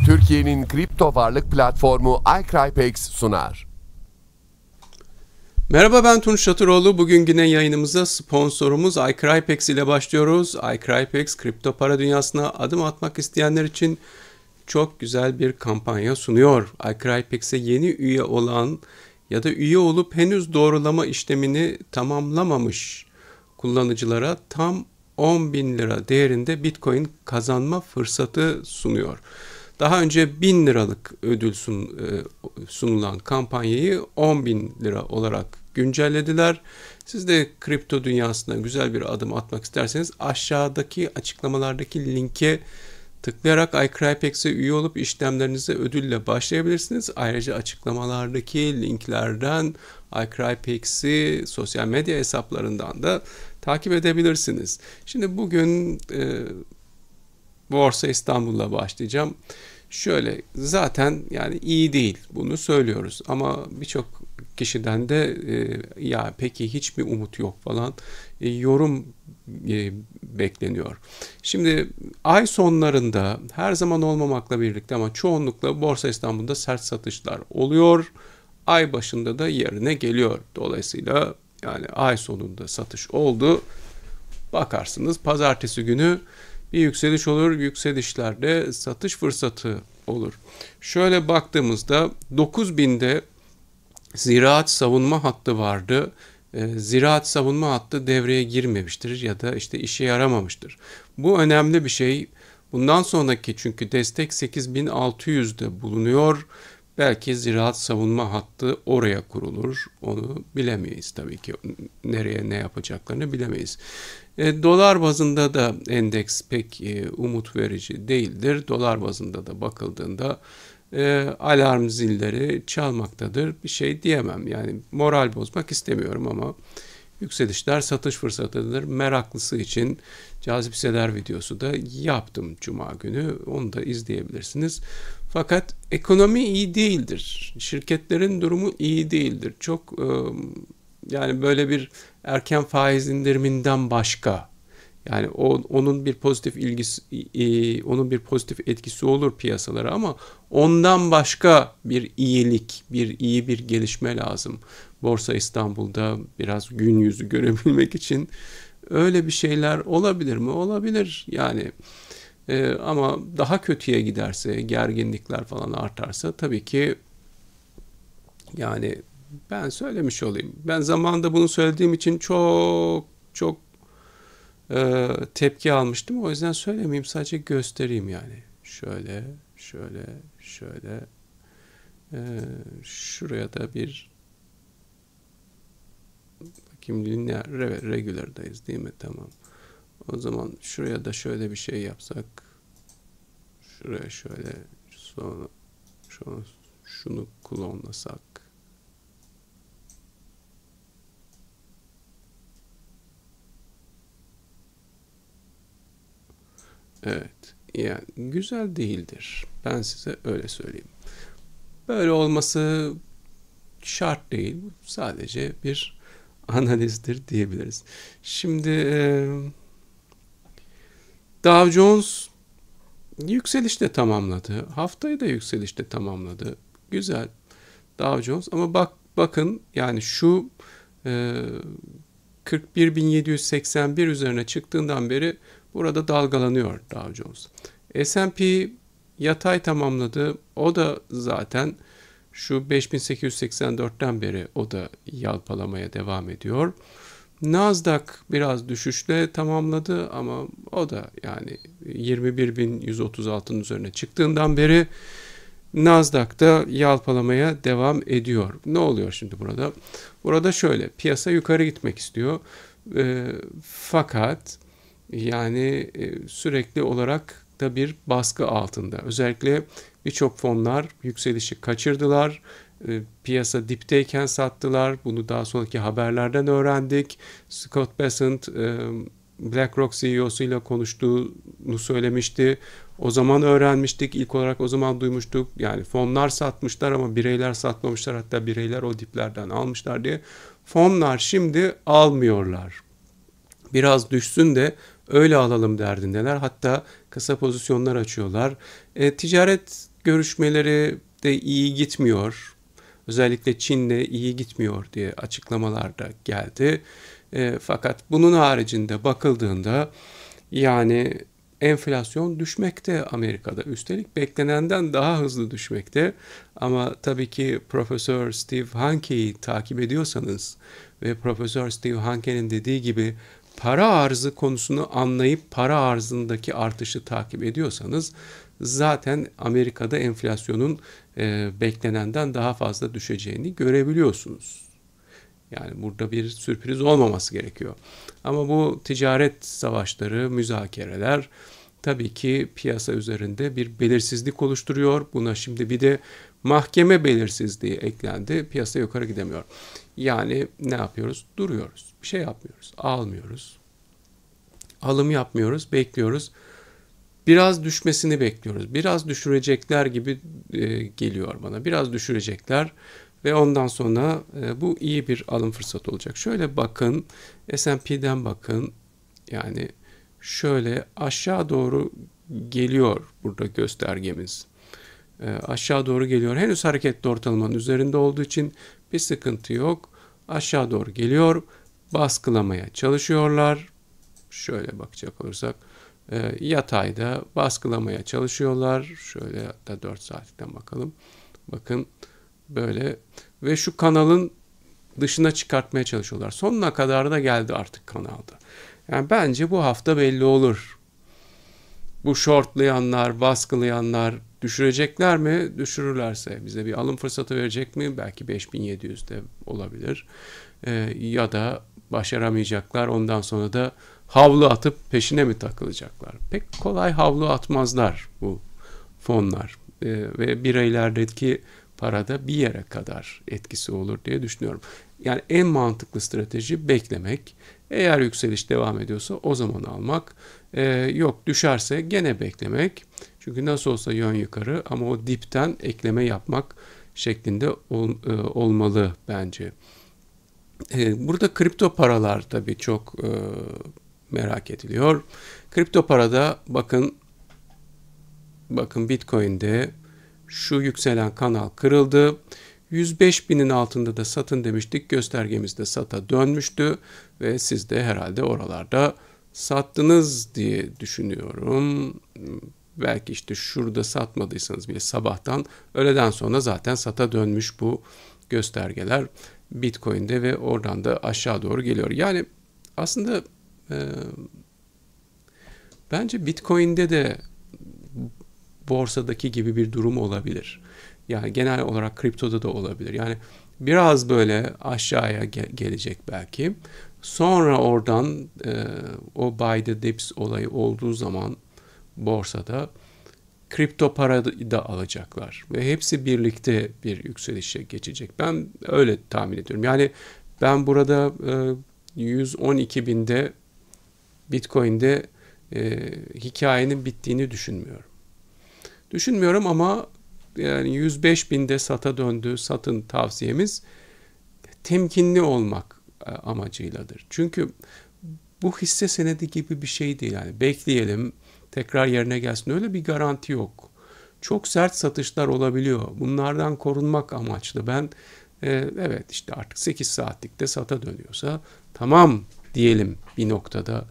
Türkiye'nin kripto varlık platformu iCrypex sunar. Merhaba, ben Tunç Şatıroğlu. Bugün yine yayınımıza sponsorumuz iCrypex ile başlıyoruz. iCrypex, kripto para dünyasına adım atmak isteyenler için çok güzel bir kampanya sunuyor. iCrypex'e yeni üye olan ya da üye olup henüz doğrulama işlemini tamamlamamış kullanıcılara tam 10.000 lira değerinde Bitcoin kazanma fırsatı sunuyor. Daha önce 1.000 liralık ödül sunulan kampanyayı 10.000 lira olarak güncellediler. Siz de kripto dünyasına güzel bir adım atmak isterseniz aşağıdaki açıklamalardaki linke tıklayarak iCrypex'e üye olup işlemlerinize ödülle başlayabilirsiniz. Ayrıca açıklamalardaki linklerden iCrypex'i sosyal medya hesaplarından da takip edebilirsiniz. Şimdi bugün Borsa İstanbul'la başlayacağım. Şöyle, zaten yani iyi değil, bunu söylüyoruz ama birçok kişiden de ya peki hiç mi umut yok falan yorum bekleniyor. Şimdi ay sonlarında her zaman olmamakla birlikte ama çoğunlukla Borsa İstanbul'da sert satışlar oluyor. Ay başında da yerine geliyor. Dolayısıyla yani ay sonunda satış oldu. Bakarsınız pazartesi günü bir yükseliş olur. Yükselişlerde satış fırsatı olur. Şöyle baktığımızda 9.000'de ziraat savunma hattı vardı. Ziraat savunma hattı devreye girmemiştir ya da işte işe yaramamıştır. Bu önemli bir şey. Bundan sonraki çünkü destek 8.600'de bulunuyor. Belki ziraat savunma hattı oraya kurulur. Onu bilemeyiz tabii ki. Nereye ne yapacaklarını bilemeyiz. Dolar bazında da endeks pek umut verici değildir. Dolar bazında da bakıldığında alarm zilleri çalmaktadır. Bir şey diyemem. Yani moral bozmak istemiyorum ama yükselişler satış fırsatıdır. Meraklısı için cazip hisseler videosu da yaptım Cuma günü. Onu da izleyebilirsiniz. Fakat ekonomi iyi değildir. Şirketlerin durumu iyi değildir. Çok yani böyle bir erken faiz indiriminden başka, yani onun bir pozitif onun bir pozitif etkisi olur piyasalara ama ondan başka bir iyilik, iyi bir gelişme lazım. Borsa İstanbul'da biraz gün yüzü görebilmek için öyle bir şeyler olabilir mi? Olabilir yani. Ama daha kötüye giderse, gerginlikler falan artarsa tabii ki yani ben söylemiş olayım. Ben zamanında bunu söylediğim için çok tepki almıştım. O yüzden söylemeyeyim, sadece göstereyim yani. Şöyle. Şuraya da bir bakayım, lineer regular'dayız değil mi? Tamam. O zaman şuraya da şöyle bir şey yapsak. Şuraya şöyle, sonra şunu klonlasak. Evet, yani güzel değildir. Ben size öyle söyleyeyim. Böyle olması şart değil. Sadece bir analizdir diyebiliriz. Şimdi Dow Jones yükselişte tamamladı. Haftayı da yükselişte tamamladı. Güzel Dow Jones ama bakın yani şu 41.781 üzerine çıktığından beri burada dalgalanıyor Dow Jones. S&P yatay tamamladı. O da zaten şu 5.884'ten beri o da yalpalamaya devam ediyor. Nasdaq biraz düşüşle tamamladı ama o da yani 21.136'nın üzerine çıktığından beri Nasdaq'ta yalpalamaya devam ediyor. Ne oluyor şimdi burada? Burada şöyle, piyasa yukarı gitmek istiyor. Fakat yani sürekli olarak da bir baskı altında. Özellikle birçok fonlar yükselişi kaçırdılar. Piyasa dipteyken sattılar. Bunu daha sonraki haberlerden öğrendik. Scott Bessent BlackRock CEO'suyla konuştuğunu söylemişti. O zaman öğrenmiştik. İlk olarak o zaman duymuştuk. Yani fonlar satmışlar ama bireyler satmamışlar. Hatta bireyler o diplerden almışlar diye. Fonlar şimdi almıyorlar. Biraz düşsün de öyle alalım derdindeler. Hatta kısa pozisyonlar açıyorlar. Ticaret görüşmeleri de iyi gitmiyor. Özellikle Çin'le iyi gitmiyor diye açıklamalar da geldi. Fakat bunun haricinde bakıldığında yani enflasyon düşmekte Amerika'da. Üstelik beklenenden daha hızlı düşmekte. Ama tabii ki Profesör Steve Hanke'yi takip ediyorsanız ve Profesör Steve Hanke'nin dediği gibi para arzı konusunu anlayıp para arzındaki artışı takip ediyorsanız zaten Amerika'da enflasyonun beklenenden daha fazla düşeceğini görebiliyorsunuz. Yani burada bir sürpriz olmaması gerekiyor. Ama bu ticaret savaşları, müzakereler tabii ki piyasa üzerinde bir belirsizlik oluşturuyor. Buna şimdi bir de mahkeme belirsizliği eklendi. Piyasa yukarı gidemiyor. Yani ne yapıyoruz? Duruyoruz. Bir şey yapmıyoruz. Almıyoruz. Alım yapmıyoruz. Bekliyoruz. Biraz düşmesini bekliyoruz. Biraz düşürecekler gibi geliyor bana. Biraz düşürecekler. Ve ondan sonra bu iyi bir alım fırsatı olacak. Şöyle bakın, S&P'den bakın. Yani şöyle aşağı doğru geliyor burada göstergemiz. Aşağı doğru geliyor. Henüz hareketli ortalamanın üzerinde olduğu için bir sıkıntı yok. Aşağı doğru geliyor. Baskılamaya çalışıyorlar. Şöyle bakacak olursak yatayda baskılamaya çalışıyorlar. Şöyle hatta 4 saatten bakalım. Bakın böyle ve şu kanalın dışına çıkartmaya çalışıyorlar. Sonuna kadar da geldi artık kanalda. Yani bence bu hafta belli olur. Bu shortlayanlar, baskılayanlar düşürecekler mi? Düşürürlerse bize bir alım fırsatı verecek mi? Belki 5700'de olabilir. Ya da başaramayacaklar. Ondan sonra da havlu atıp peşine mi takılacaklar? Pek kolay havlu atmazlar bu fonlar. Ve bireylerdeki parada bir yere kadar etkisi olur diye düşünüyorum. Yani en mantıklı strateji beklemek. Eğer yükseliş devam ediyorsa o zaman almak. Yok düşerse gene beklemek. Çünkü nasıl olsa yön yukarı ama o dipten ekleme yapmak şeklinde olmalı bence. Burada kripto paralar tabii çok merak ediliyor. Kripto parada bakın Bitcoin'de şu yükselen kanal kırıldı. 105.000'in altında da satın demiştik. Göstergemizde sata dönmüştü ve siz de herhalde oralarda sattınız diye düşünüyorum. Belki işte şurada satmadıysanız bile sabahtan öğleden sonra zaten sata dönmüş bu göstergeler Bitcoin'de ve oradan da aşağı doğru geliyor. Yani aslında bence Bitcoin'de de borsadaki gibi bir durum olabilir. Yani genel olarak kriptoda da olabilir. Yani biraz böyle aşağıya gelecek belki. Sonra oradan o buy the dips olayı olduğu zaman borsada kripto para da alacaklar. Ve hepsi birlikte bir yükselişe geçecek. Ben öyle tahmin ediyorum. Yani ben burada 112.000'de Bitcoin'de hikayenin bittiğini düşünmüyorum ama yani 105.000'de sata döndü. Satın tavsiyemiz temkinli olmak amacıyladır. Çünkü bu hisse senedi gibi bir şey değil. Yani bekleyelim tekrar yerine gelsin. Öyle bir garanti yok. Çok sert satışlar olabiliyor. Bunlardan korunmak amaçlı. Ben evet işte artık 8 saatlikte sata dönüyorsa tamam diyelim bir noktada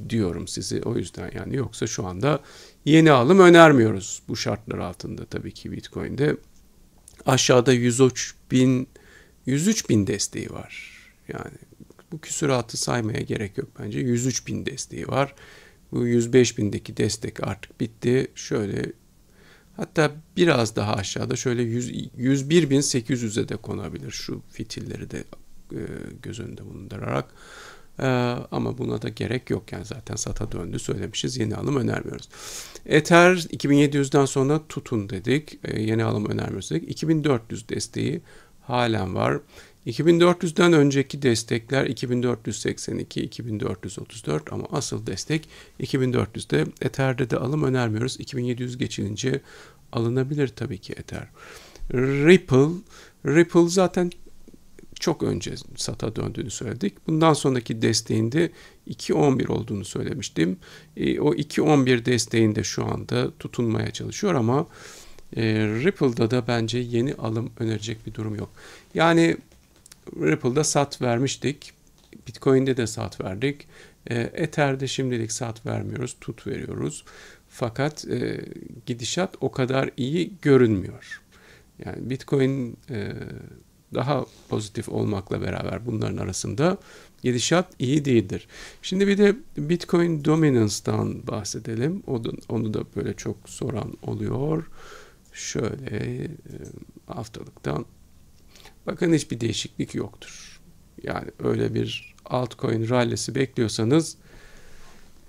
diyorum sizi o yüzden yani yoksa şu anda yeni alım önermiyoruz bu şartlar altında tabii ki Bitcoin'de aşağıda 103.000 desteği var yani bu küsuratı saymaya gerek yok bence 103.000 desteği var bu 105.000'deki destek artık bitti şöyle hatta biraz daha aşağıda şöyle 101.800'e de konabilir şu fitilleri de göz önünde bulundurarak. Ama buna da gerek yok yani zaten sata döndü söylemişiz yeni alım önermiyoruz. Ether 2700'den sonra tutun dedik yeni alım önermiyoruz dedik 2400 desteği halen var 2400'den önceki destekler 2482 2434 ama asıl destek 2400'de Ether'de de alım önermiyoruz 2700 geçilince alınabilir tabii ki Ether. Ripple zaten çok önce sata döndüğünü söyledik. Bundan sonraki desteğinde 2.11 olduğunu söylemiştim. O 2.11 desteğinde şu anda tutunmaya çalışıyor ama Ripple'da da bence yeni alım önerecek bir durum yok. Yani Ripple'da sat vermiştik. Bitcoin'de de sat verdik. Ether'de şimdilik sat vermiyoruz, tut veriyoruz. Fakat gidişat o kadar iyi görünmüyor. Yani Bitcoin daha pozitif olmakla beraber bunların arasında gidişat iyi değildir. Şimdi bir de Bitcoin Dominance'dan bahsedelim. Onu da böyle çok soran oluyor. Şöyle haftalıktan. Bakın hiçbir değişiklik yoktur. Yani öyle bir altcoin rallisi bekliyorsanız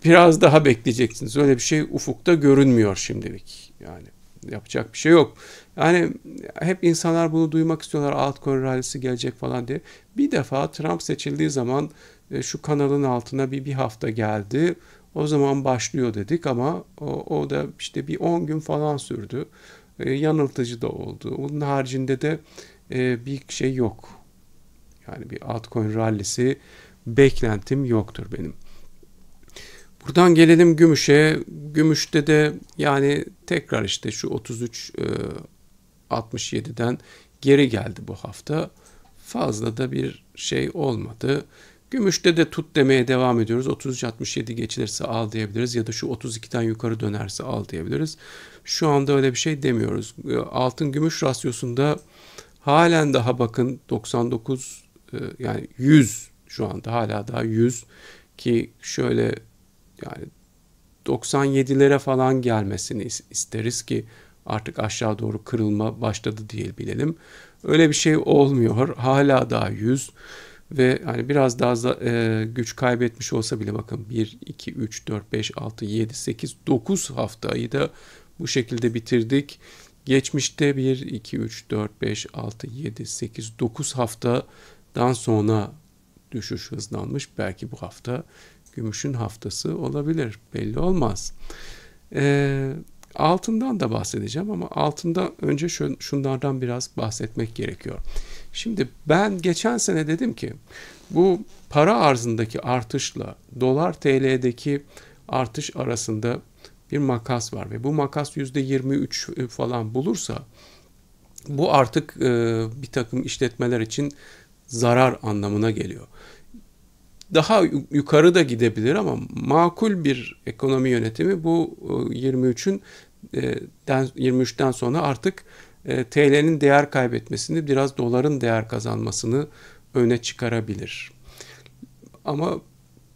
biraz daha bekleyeceksiniz. Öyle bir şey ufukta görünmüyor şimdilik. Yani yapacak bir şey yok. Yani hep insanlar bunu duymak istiyorlar. Altcoin rallisi gelecek falan diye. Bir defa Trump seçildiği zaman şu kanalın altına bir hafta geldi. O zaman başlıyor dedik ama o da işte bir 10 gün falan sürdü. Yanıltıcı da oldu. Onun haricinde de bir şey yok. Yani bir altcoin rallisi beklentim yoktur benim. Buradan gelelim gümüşe. Gümüşte de yani tekrar işte şu 33.67'den geri geldi bu hafta. Fazla da bir şey olmadı. Gümüşte de tut demeye devam ediyoruz. 33.67 geçilirse al diyebiliriz ya da şu 32'den yukarı dönerse al diyebiliriz. Şu anda öyle bir şey demiyoruz. Altın gümüş rasyosunda halen daha bakın 99 yani 100 şu anda hala daha 100 ki şöyle yani 97'lere falan gelmesini isteriz ki artık aşağı doğru kırılma başladı diye bilelim. Öyle bir şey olmuyor. Hala daha 100 ve hani biraz daha güç kaybetmiş olsa bile bakın 1, 2, 3, 4, 5, 6, 7, 8, 9 haftayı da bu şekilde bitirdik. Geçmişte 1, 2, 3, 4, 5, 6, 7, 8, 9 haftadan sonra düşüş hızlanmış. Belki bu hafta gümüşün haftası olabilir. Belli olmaz. Altından da bahsedeceğim ama altında önce şunlardan biraz bahsetmek gerekiyor. Şimdi ben geçen sene dedim ki bu para arzındaki artışla dolar TL'deki artış arasında bir makas var ve bu makas %23 falan bulursa bu artık bir takım işletmeler için zarar anlamına geliyor. Daha yukarı da gidebilir ama makul bir ekonomi yönetimi bu 23'ten sonra artık TL'nin değer kaybetmesini, biraz doların değer kazanmasını öne çıkarabilir. Ama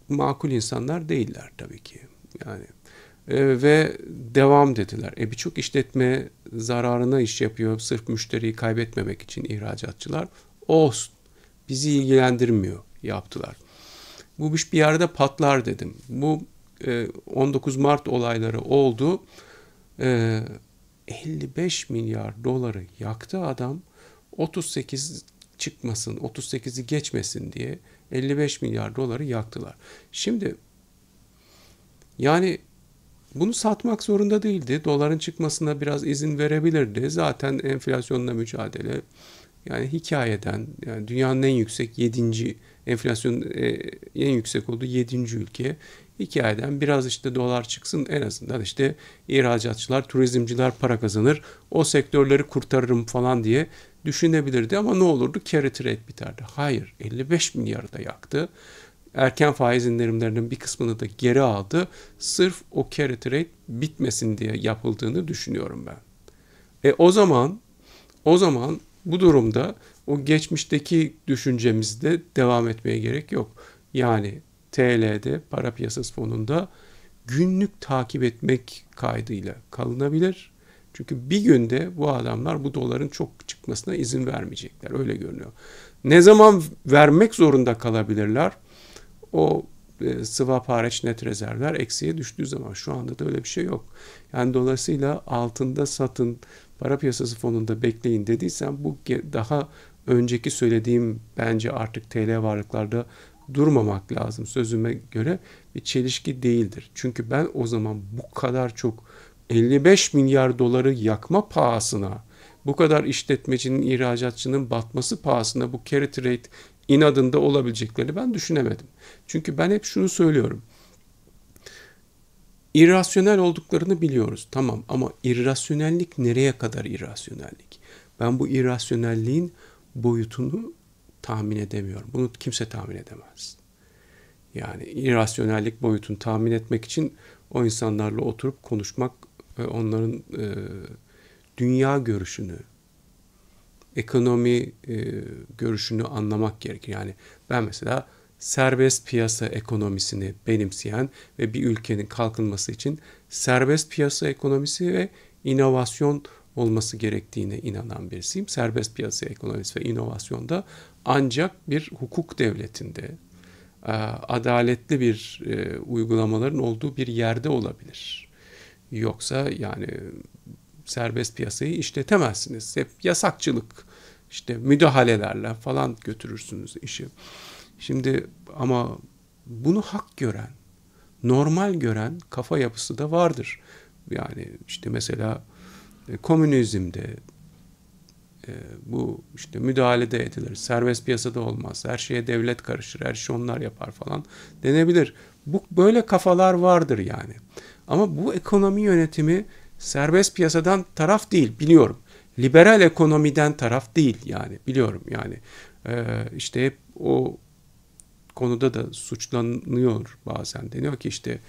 makul insanlar değiller tabii ki. Yani ve devam dediler. Birçok işletme zararına iş yapıyor sırf müşteriyi kaybetmemek için ihracatçılar. Olsun. Bizi ilgilendirmiyor yaptılar. Bu iş bir yerde patlar dedim. Bu 19 Mart olayları oldu. 55 milyar doları yaktı adam. 38 çıkmasın, 38'i geçmesin diye 55 milyar doları yaktılar. Şimdi yani bunu satmak zorunda değildi. Doların çıkmasına biraz izin verebilirdi. Zaten enflasyonla mücadele yani hikayeden yani dünyanın en yüksek 7. enflasyon en yüksek olduğu 7. ülke. Hikayeden biraz işte dolar çıksın en azından işte ihracatçılar, turizmciler para kazanır. O sektörleri kurtarırım falan diye düşünebilirdi ama ne olurdu? Carry trade biterdi. Hayır, 55 milyarı da yaktı. Erken faiz indirimlerinin bir kısmını da geri aldı. Sırf o carry trade bitmesin diye yapıldığını düşünüyorum ben. O zaman bu durumda o geçmişteki düşüncemizde devam etmeye gerek yok. Yani TL'de para piyasası fonunda günlük takip etmek kaydıyla kalınabilir. Çünkü bir günde bu adamlar bu doların çok çıkmasına izin vermeyecekler. Öyle görünüyor. Ne zaman vermek zorunda kalabilirler? O swap hariç net rezervler eksiye düştüğü zaman. Şu anda da öyle bir şey yok. Yani dolayısıyla altında satın, para piyasası fonunda bekleyin dediysem bu daha önceki söylediğim bence artık TL varlıklarda durmamak lazım sözüme göre bir çelişki değildir. Çünkü ben o zaman bu kadar çok 55 milyar doları yakma pahasına bu kadar işletmecinin, ihracatçının batması pahasına bu carry trade inadında olabileceklerini ben düşünemedim. Çünkü ben hep şunu söylüyorum. İrrasyonel olduklarını biliyoruz, tamam, ama irrasyonellik nereye kadar irrasyonellik? Ben bu irrasyonelliğin boyutunu tahmin edemiyorum. Bunu kimse tahmin edemez. Yani irrasyonellik boyutunu tahmin etmek için o insanlarla oturup konuşmak ve onların dünya görüşünü, ekonomi görüşünü anlamak gerekir. Yani ben mesela serbest piyasa ekonomisini benimseyen ve bir ülkenin kalkınması için serbest piyasa ekonomisi ve inovasyon olması gerektiğine inanan birisiyim. Serbest piyasa ekonomisi ve inovasyonda ancak bir hukuk devletinde, adaletli bir uygulamaların olduğu bir yerde olabilir. Yoksa yani serbest piyasayı işletemezsiniz. Hep yasakçılık, işte müdahalelerle falan götürürsünüz işi. Şimdi ama bunu hak gören, normal gören kafa yapısı da vardır. Yani işte mesela komünizmde bu işte müdahalede edilir. Serbest piyasada olmaz. Her şeye devlet karışır. Her şey onlar yapar falan denebilir. Bu böyle kafalar vardır yani. Ama bu ekonomi yönetimi serbest piyasadan taraf değil, biliyorum. Liberal ekonomiden taraf değil yani, biliyorum yani. İşte hep o konuda da suçlanıyor bazen. Deniyor ki işte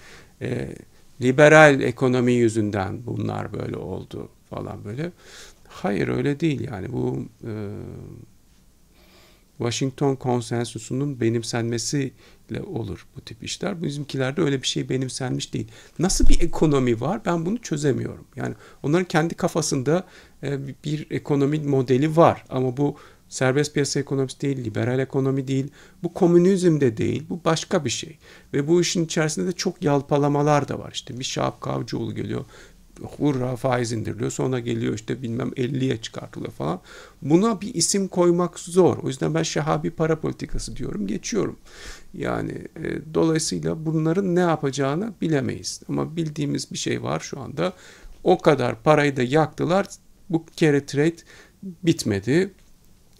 liberal ekonomi yüzünden bunlar böyle oldu falan böyle. Hayır, öyle değil yani. Bu Washington Konsensusu'nun benimsenmesiyle olur bu tip işler. Bizimkilerde öyle bir şey benimsenmiş değil. Nasıl bir ekonomi var, ben bunu çözemiyorum. Yani onların kendi kafasında bir ekonomi modeli var ama bu serbest piyasa ekonomisi değil, liberal ekonomi değil, bu komünizm de değil, bu başka bir şey. Ve bu işin içerisinde de çok yalpalamalar da var. İşte bir Şahap Kavcıoğlu geliyor, hurra faiz indiriliyor, sonra geliyor işte bilmem 50'ye çıkartılıyor falan. Buna bir isim koymak zor. O yüzden ben Şahabi para politikası diyorum, geçiyorum. Yani dolayısıyla bunların ne yapacağını bilemeyiz. Ama bildiğimiz bir şey var şu anda. O kadar parayı da yaktılar, bu carry trade bitmedi.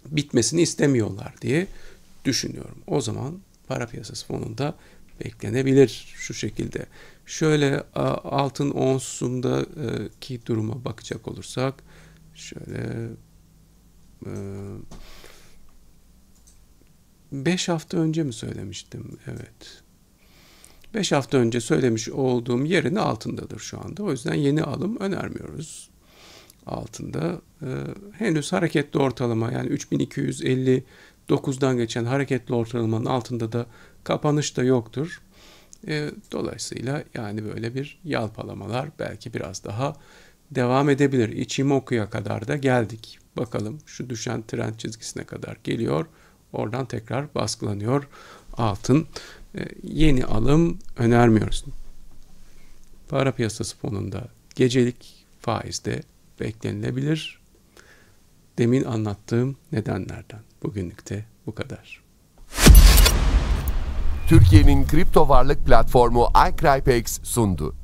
Bitmesini istemiyorlar diye düşünüyorum. O zaman para piyasası fonunda beklenebilir şu şekilde. Şöyle altın onsundaki duruma bakacak olursak şöyle 5 hafta önce mi söylemiştim? Evet. 5 hafta önce söylemiş olduğum yerin altındadır şu anda. O yüzden yeni alım önermiyoruz. Altında henüz hareketli ortalama, yani 3259'dan geçen hareketli ortalamanın altında da kapanış da yoktur. Dolayısıyla yani böyle bir yalpalamalar belki biraz daha devam edebilir. Ichimoku'ya kadar da geldik. Bakalım şu düşen trend çizgisine kadar geliyor. Oradan tekrar baskılanıyor altın. Yeni alım önermiyoruz. Para piyasası fonunda gecelik faizde beklenilebilir. Demin anlattığım nedenlerden. Bugünlük de bu kadar. Türkiye'nin kripto varlık platformu iCrypex sundu.